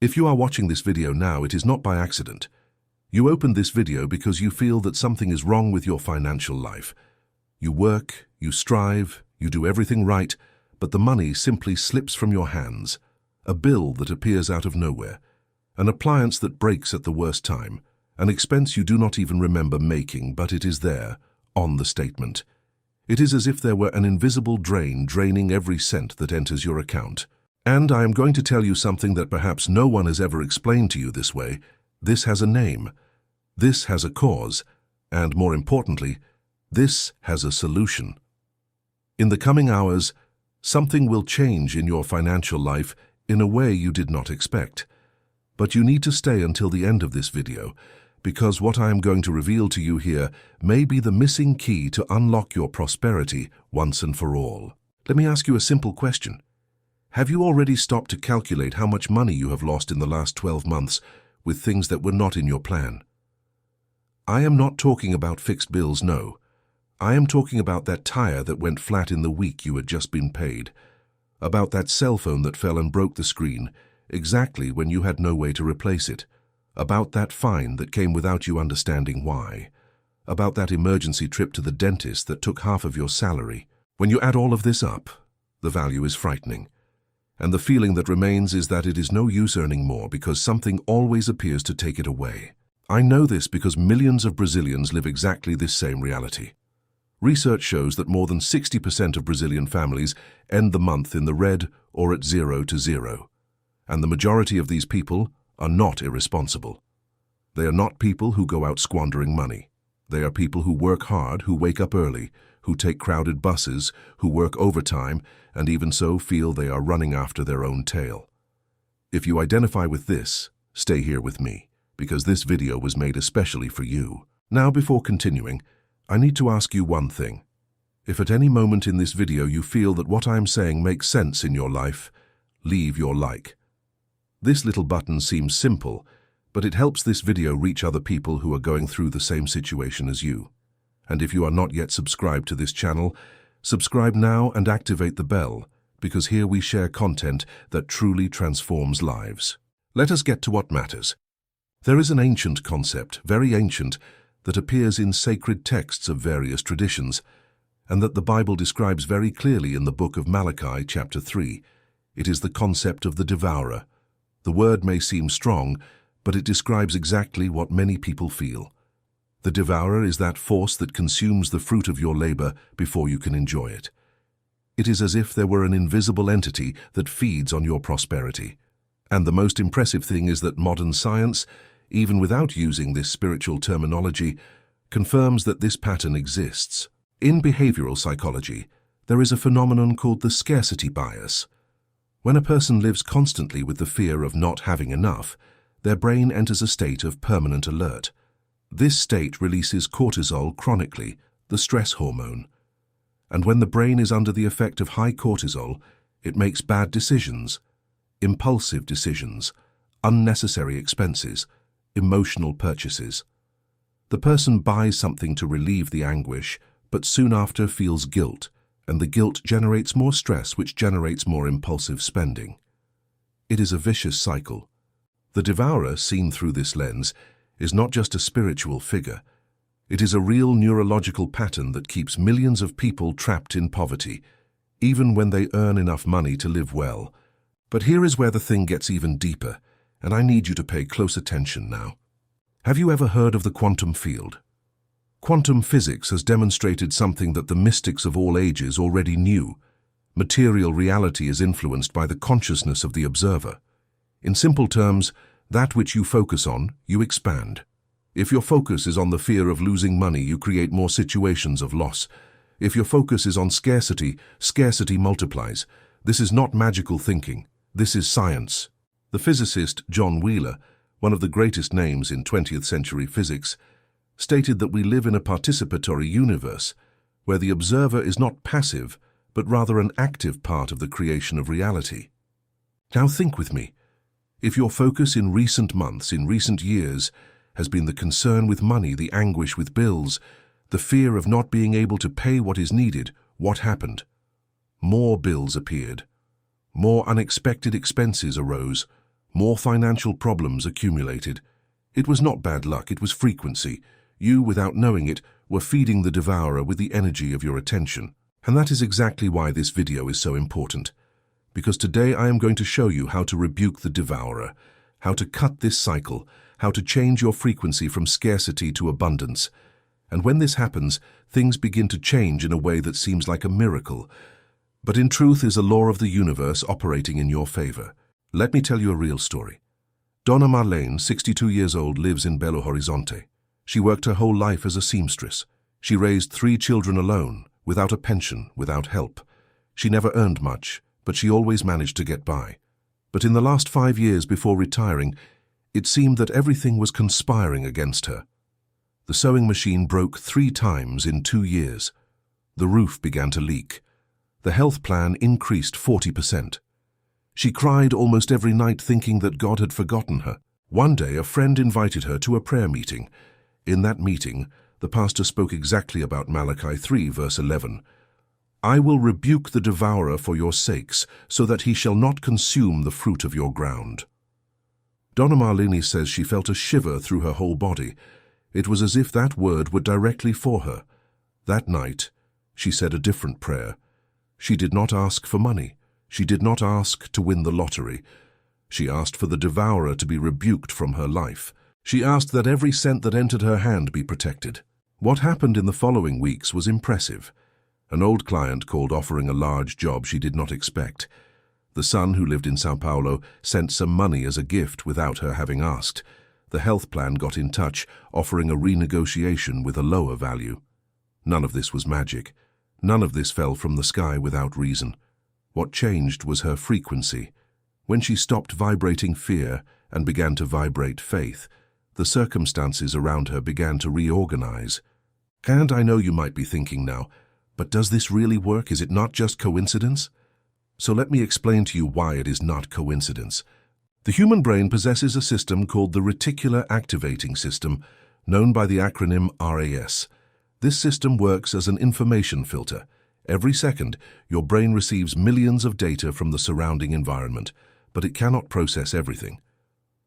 If you are watching this video now, it is not by accident. You opened this video because you feel that something is wrong with your financial life. You work, you strive, you do everything right, but the money simply slips from your hands. A bill that appears out of nowhere, an appliance that breaks at the worst time, an expense you do not even remember making, but it is there, on the statement. It is as if there were an invisible drain draining every cent that enters your account. And I am going to tell you something that perhaps no one has ever explained to you this way. This has a name. This has a cause. And more importantly, this has a solution. In the coming hours, something will change in your financial life in a way you did not expect. But you need to stay until the end of this video, because what I am going to reveal to you here may be the missing key to unlock your prosperity once and for all. Let me ask you a simple question. Have you already stopped to calculate how much money you have lost in the last 12 months with things that were not in your plan? I am not talking about fixed bills, no. I am talking about that tire that went flat in the week you had just been paid, about that cell phone that fell and broke the screen exactly when you had no way to replace it, about that fine that came without you understanding why, about that emergency trip to the dentist that took half of your salary. When you add all of this up, the value is frightening. And the feeling that remains is that it is no use earning more because something always appears to take it away. I know this because millions of Brazilians live exactly this same reality. Research shows that more than 60% of Brazilian families end the month in the red or at 0 to 0. And the majority of these people are not irresponsible. They are not people who go out squandering money. They are people who work hard, who wake up early, who take crowded buses, who work overtime, and even so feel they are running after their own tail. If you identify with this, stay here with me, because this video was made especially for you. Now, before continuing, I need to ask you one thing. If at any moment in this video you feel that what I am saying makes sense in your life, leave your like. This little button seems simple, but it helps this video reach other people who are going through the same situation as you. And if you are not yet subscribed to this channel, subscribe now and activate the bell, because here we share content that truly transforms lives. Let us get to what matters. There is an ancient concept, very ancient, that appears in sacred texts of various traditions, and that the Bible describes very clearly in the book of Malachi, chapter 3. It is the concept of the devourer. The word may seem strong, but it describes exactly what many people feel. The devourer is that force that consumes the fruit of your labor before you can enjoy it. It is as if there were an invisible entity that feeds on your prosperity. And the most impressive thing is that modern science, even without using this spiritual terminology, confirms that this pattern exists. In behavioral psychology, there is a phenomenon called the scarcity bias. When a person lives constantly with the fear of not having enough, their brain enters a state of permanent alert. This state releases cortisol chronically, the stress hormone. And when the brain is under the effect of high cortisol, it makes bad decisions, impulsive decisions, unnecessary expenses, emotional purchases. The person buys something to relieve the anguish, but soon after feels guilt, and the guilt generates more stress, which generates more impulsive spending. It is a vicious cycle. The devourer, seen through this lens, is not just a spiritual figure. It is a real neurological pattern that keeps millions of people trapped in poverty, even when they earn enough money to live well. But here is where the thing gets even deeper, and I need you to pay close attention now. Have you ever heard of the quantum field? Quantum physics has demonstrated something that the mystics of all ages already knew. Material reality is influenced by the consciousness of the observer. In simple terms, that which you focus on, you expand. If your focus is on the fear of losing money, you create more situations of loss. If your focus is on scarcity, scarcity multiplies. This is not magical thinking. This is science. The physicist John Wheeler, one of the greatest names in 20th century physics, stated that we live in a participatory universe, where the observer is not passive, but rather an active part of the creation of reality. Now think with me. If your focus in recent months, in recent years, has been the concern with money, the anguish with bills, the fear of not being able to pay what is needed, what happened? More bills appeared. More unexpected expenses arose. More financial problems accumulated. It was not bad luck, it was frequency. You, without knowing it, were feeding the devourer with the energy of your attention. And that is exactly why this video is so important. Because today I am going to show you how to rebuke the devourer, how to cut this cycle, how to change your frequency from scarcity to abundance. And when this happens, things begin to change in a way that seems like a miracle, but in truth is a law of the universe operating in your favor. Let me tell you a real story. Donna Marlene, 62 years old, lives in Belo Horizonte. She worked her whole life as a seamstress. She raised 3 children alone, without a pension, without help. She never earned much, but she always managed to get by. But in the last 5 years before retiring, it seemed that everything was conspiring against her. The sewing machine broke 3 times in 2 years. The roof began to leak. The health plan increased 40%. She cried almost every night thinking that God had forgotten her. One day, a friend invited her to a prayer meeting. In that meeting, the pastor spoke exactly about Malachi 3, verse 11. I will rebuke the devourer for your sakes, so that he shall not consume the fruit of your ground. Donna Marlene says she felt a shiver through her whole body. It was as if that word were directly for her. That night, she said a different prayer. She did not ask for money. She did not ask to win the lottery. She asked for the devourer to be rebuked from her life. She asked that every cent that entered her hand be protected. What happened in the following weeks was impressive. An old client called offering a large job she did not expect. The son, who lived in São Paulo, sent some money as a gift without her having asked. The health plan got in touch, offering a renegotiation with a lower value. None of this was magic. None of this fell from the sky without reason. What changed was her frequency. When she stopped vibrating fear and began to vibrate faith, the circumstances around her began to reorganize. And I know you might be thinking now, but does this really work? Is it not just coincidence? So let me explain to you why it is not coincidence. The human brain possesses a system called the reticular activating system, known by the acronym RAS. This system works as an information filter. Every second, your brain receives millions of data from the surrounding environment, but it cannot process everything.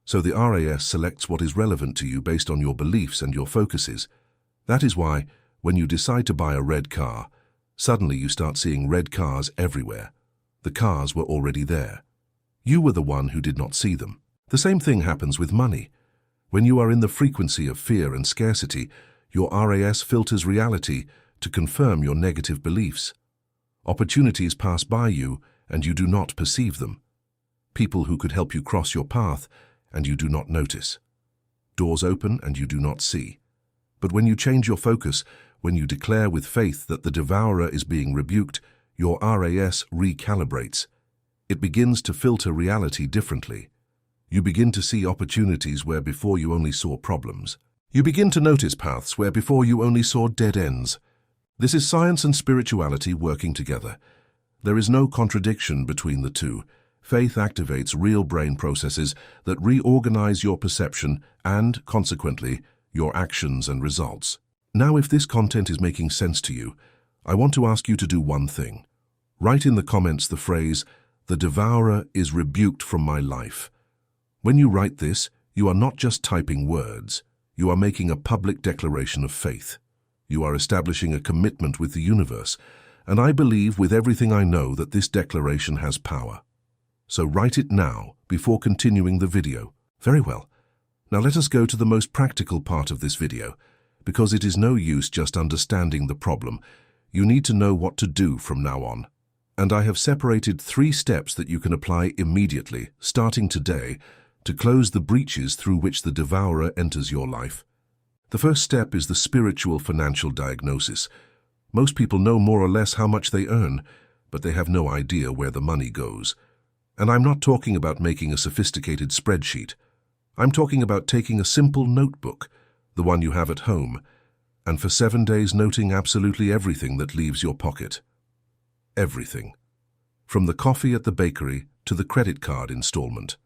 So the RAS selects what is relevant to you based on your beliefs and your focuses. That is why, when you decide to buy a red car, suddenly you start seeing red cars everywhere. The cars were already there. You were the one who did not see them. The same thing happens with money. When you are in the frequency of fear and scarcity, your RAS filters reality to confirm your negative beliefs. Opportunities pass by you and you do not perceive them. People who could help you cross your path and you do not notice. Doors open and you do not see. But when you change your focus, when you declare with faith that the devourer is being rebuked, your RAS recalibrates. It begins to filter reality differently. You begin to see opportunities where before you only saw problems. You begin to notice paths where before you only saw dead ends. This is science and spirituality working together. There is no contradiction between the two. Faith activates real brain processes that reorganize your perception and, consequently, your actions and results. Now, if this content is making sense to you, I want to ask you to do one thing. Write in the comments the phrase, "The devourer is rebuked from my life." When you write this, you are not just typing words. You are making a public declaration of faith. You are establishing a commitment with the universe, and I believe with everything I know that this declaration has power. So write it now, before continuing the video. Very well. Now let us go to the most practical part of this video, because it is no use just understanding the problem. You need to know what to do from now on. And I have separated 3 steps that you can apply immediately, starting today, to close the breaches through which the devourer enters your life. The first step is the spiritual financial diagnosis. Most people know more or less how much they earn, but they have no idea where the money goes. And I'm not talking about making a sophisticated spreadsheet. I'm talking about taking a simple notebook, the one you have at home, and for 7 days noting absolutely everything that leaves your pocket. Everything. From the coffee at the bakery to the credit card installment.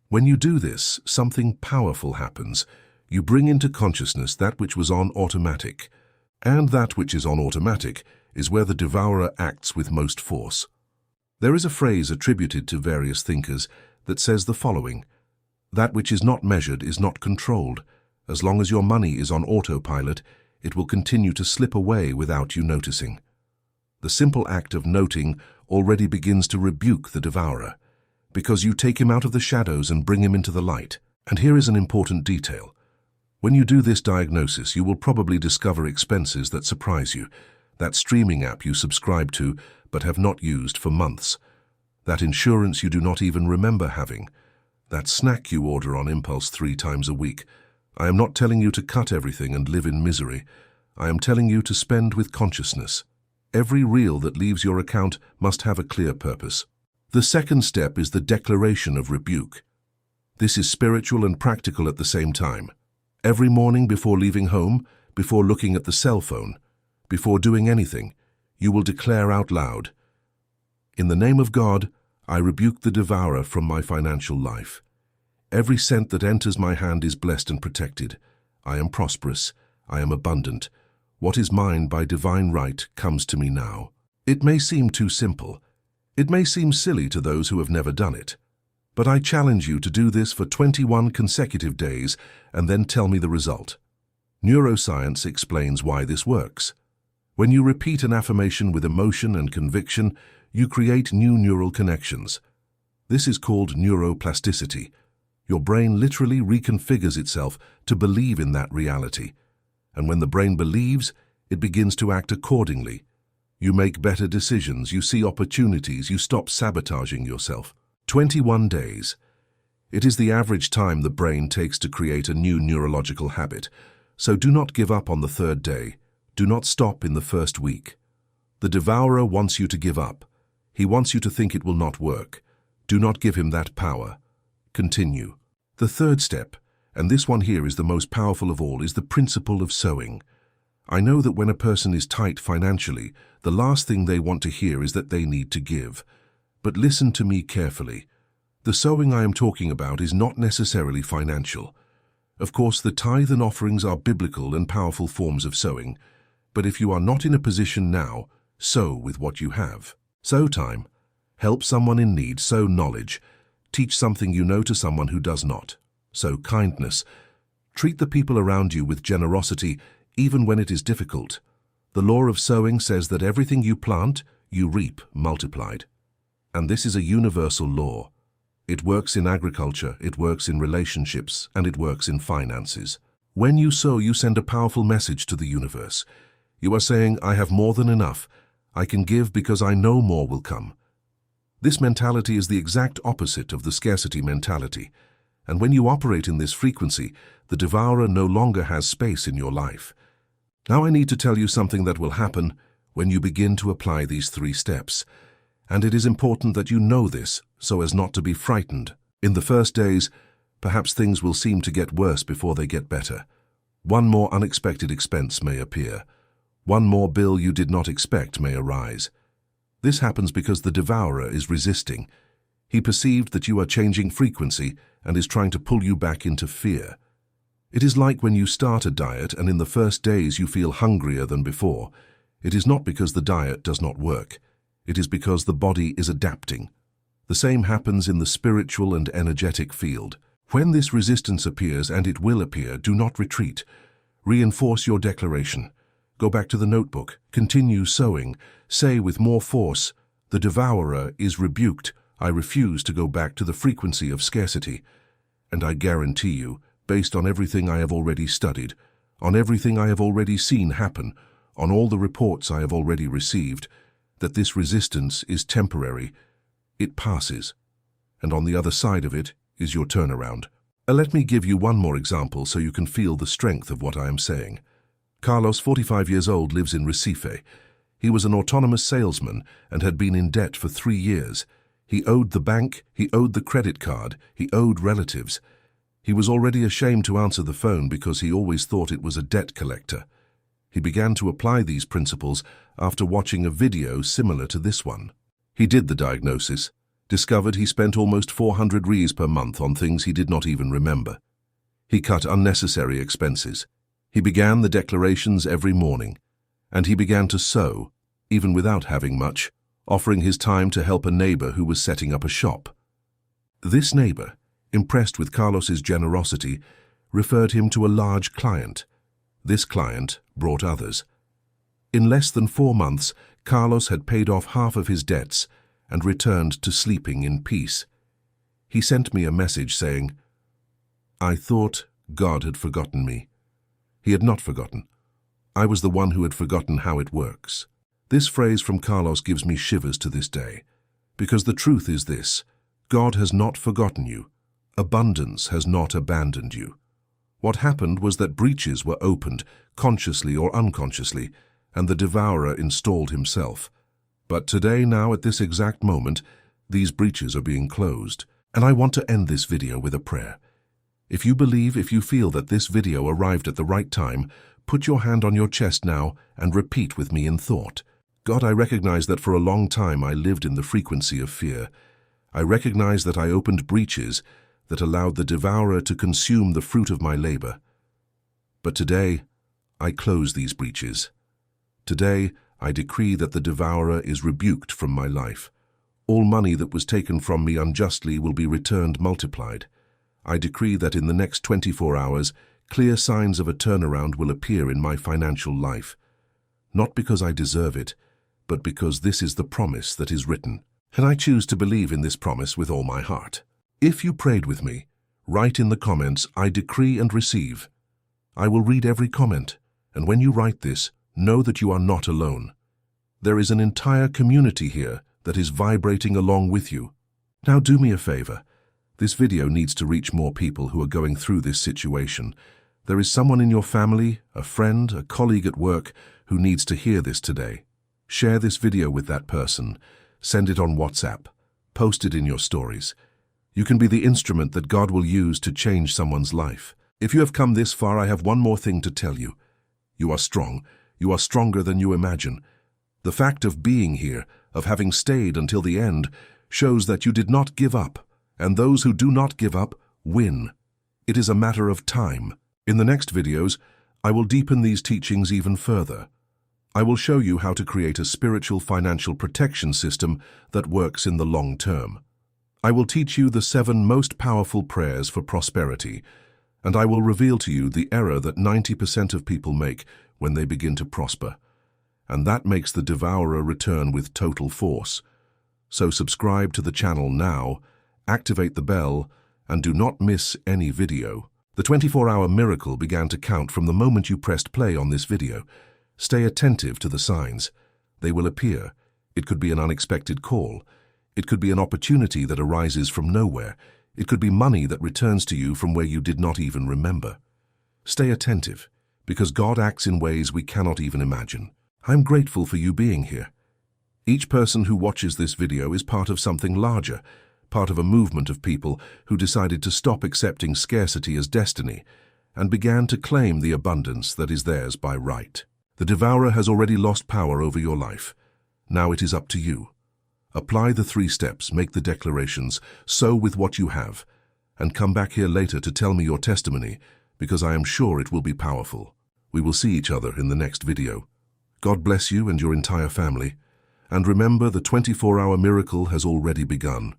When you do this, something powerful happens. You bring into consciousness that which was on automatic. And that which is on automatic is where the devourer acts with most force. There is a phrase attributed to various thinkers that says the following: That which is not measured is not controlled. As long as your money is on autopilot, it will continue to slip away without you noticing. The simple act of noting already begins to rebuke the devourer, because you take him out of the shadows and bring him into the light. And here is an important detail. When you do this diagnosis, you will probably discover expenses that surprise you. That streaming app you subscribe to but have not used for months. That insurance you do not even remember having. That snack you order on impulse 3 times a week. I am not telling you to cut everything and live in misery. I am telling you to spend with consciousness. Every reel that leaves your account must have a clear purpose. The second step is the declaration of rebuke. This is spiritual and practical at the same time. Every morning before leaving home, before looking at the cell phone, before doing anything, you will declare out loud, "In the name of God, I rebuke the devourer from my financial life. Every cent that enters my hand is blessed and protected. I am prosperous. I am abundant. What is mine by divine right comes to me now." It may seem too simple. It may seem silly to those who have never done it. But I challenge you to do this for 21 consecutive days and then tell me the result. Neuroscience explains why this works. When you repeat an affirmation with emotion and conviction, you create new neural connections. This is called neuroplasticity. Your brain literally reconfigures itself to believe in that reality. And when the brain believes, it begins to act accordingly. You make better decisions, you see opportunities, you stop sabotaging yourself. 21 days. It is the average time the brain takes to create a new neurological habit. So do not give up on the 3rd day. Do not stop in the 1st week. The devourer wants you to give up. He wants you to think it will not work. Do not give him that power. Continue. The 3rd step, and this one here is the most powerful of all, is the principle of sowing. I know that when a person is tight financially, the last thing they want to hear is that they need to give. But listen to me carefully. The sowing I am talking about is not necessarily financial. Of course, the tithe and offerings are biblical and powerful forms of sowing. But if you are not in a position now, sow with what you have. Sow time. Help someone in need. Sow knowledge. Teach something you know to someone who does not. Sow kindness. Treat the people around you with generosity, even when it is difficult. The law of sowing says that everything you plant, you reap multiplied. And this is a universal law. It works in agriculture, it works in relationships, and it works in finances. When you sow, you send a powerful message to the universe. You are saying, "I have more than enough. I can give because I know more will come." This mentality is the exact opposite of the scarcity mentality. And when you operate in this frequency, the devourer no longer has space in your life. Now I need to tell you something that will happen when you begin to apply these 3 steps. And it is important that you know this so as not to be frightened. In the first days, perhaps things will seem to get worse before they get better. One more unexpected expense may appear. One more bill you did not expect may arise. This happens because the devourer is resisting. He perceived that you are changing frequency and is trying to pull you back into fear. It is like when you start a diet and in the first days you feel hungrier than before. It is not because the diet does not work. It is because the body is adapting. The same happens in the spiritual and energetic field. When this resistance appears, and it will appear, do not retreat. Reinforce your declaration. Go back to the notebook. Continue sowing. Say with more force, "The devourer is rebuked. I refuse to go back to the frequency of scarcity." And I guarantee you, based on everything I have already studied, on everything I have already seen happen, on all the reports I have already received, that this resistance is temporary. It passes. And on the other side of it is your turnaround. Let me give you one more example so you can feel the strength of what I am saying. Carlos, 45 years old, lives in Recife. He was an autonomous salesman and had been in debt for 3 years. He owed the bank, he owed the credit card, he owed relatives. He was already ashamed to answer the phone because he always thought it was a debt collector. He began to apply these principles after watching a video similar to this one. He did the diagnosis, discovered he spent almost 400 reais per month on things he did not even remember. He cut unnecessary expenses. He began the declarations every morning, and he began to sow, even without having much, offering his time to help a neighbor who was setting up a shop. This neighbor, impressed with Carlos's generosity, referred him to a large client. This client brought others. In less than 4 months, Carlos had paid off half of his debts and returned to sleeping in peace. He sent me a message saying, "I thought God had forgotten me." He had not forgotten. I was the one who had forgotten how it works. This phrase from Carlos gives me shivers to this day, because the truth is this: God has not forgotten you. Abundance has not abandoned you. What happened was that breaches were opened, consciously or unconsciously, and the devourer installed himself. But today, now at this exact moment, these breaches are being closed. And I want to end this video with a prayer. If you feel that this video arrived at the right time, put your hand on your chest now and repeat with me in thought. God, I recognize that for a long time I lived in the frequency of fear. I recognize that I opened breaches that allowed the devourer to consume the fruit of my labor. But today, I close these breaches. Today, I decree that the devourer is rebuked from my life. All money that was taken from me unjustly will be returned multiplied. I decree that in the next 24 hours, clear signs of a turnaround will appear in my financial life. Not because I deserve it, but because this is the promise that is written. And I choose to believe in this promise with all my heart. If you prayed with me, write in the comments, "I decree and receive." I will read every comment, and when you write this, know that you are not alone. There is an entire community here that is vibrating along with you. Now do me a favor. This video needs to reach more people who are going through this situation. There is someone in your family, a friend, a colleague at work who needs to hear this today. Share this video with that person. Send it on WhatsApp. Post it in your stories. You can be the instrument that God will use to change someone's life. If you have come this far, I have one more thing to tell you. You are strong. You are stronger than you imagine. The fact of being here, of having stayed until the end, shows that you did not give up, and those who do not give up win. It is a matter of time. In the next videos, I will deepen these teachings even further. I will show you how to create a spiritual financial protection system that works in the long term. I will teach you the 7 most powerful prayers for prosperity, and I will reveal to you the error that 90% of people make when they begin to prosper. And that makes the devourer return with total force. So subscribe to the channel now, activate the bell, and do not miss any video. The 24-hour miracle began to count from the moment you pressed play on this video. Stay attentive to the signs. They will appear. It could be an unexpected call. It could be an opportunity that arises from nowhere. It could be money that returns to you from where you did not even remember. Stay attentive, because God acts in ways we cannot even imagine. I'm grateful for you being here. Each person who watches this video is part of something larger, part of a movement of people who decided to stop accepting scarcity as destiny and began to claim the abundance that is theirs by right. The devourer has already lost power over your life. Now it is up to you. Apply the 3 steps, make the declarations, sow with what you have, and come back here later to tell me your testimony, because I am sure it will be powerful. We will see each other in the next video. God bless you and your entire family. And remember, the 24-hour miracle has already begun.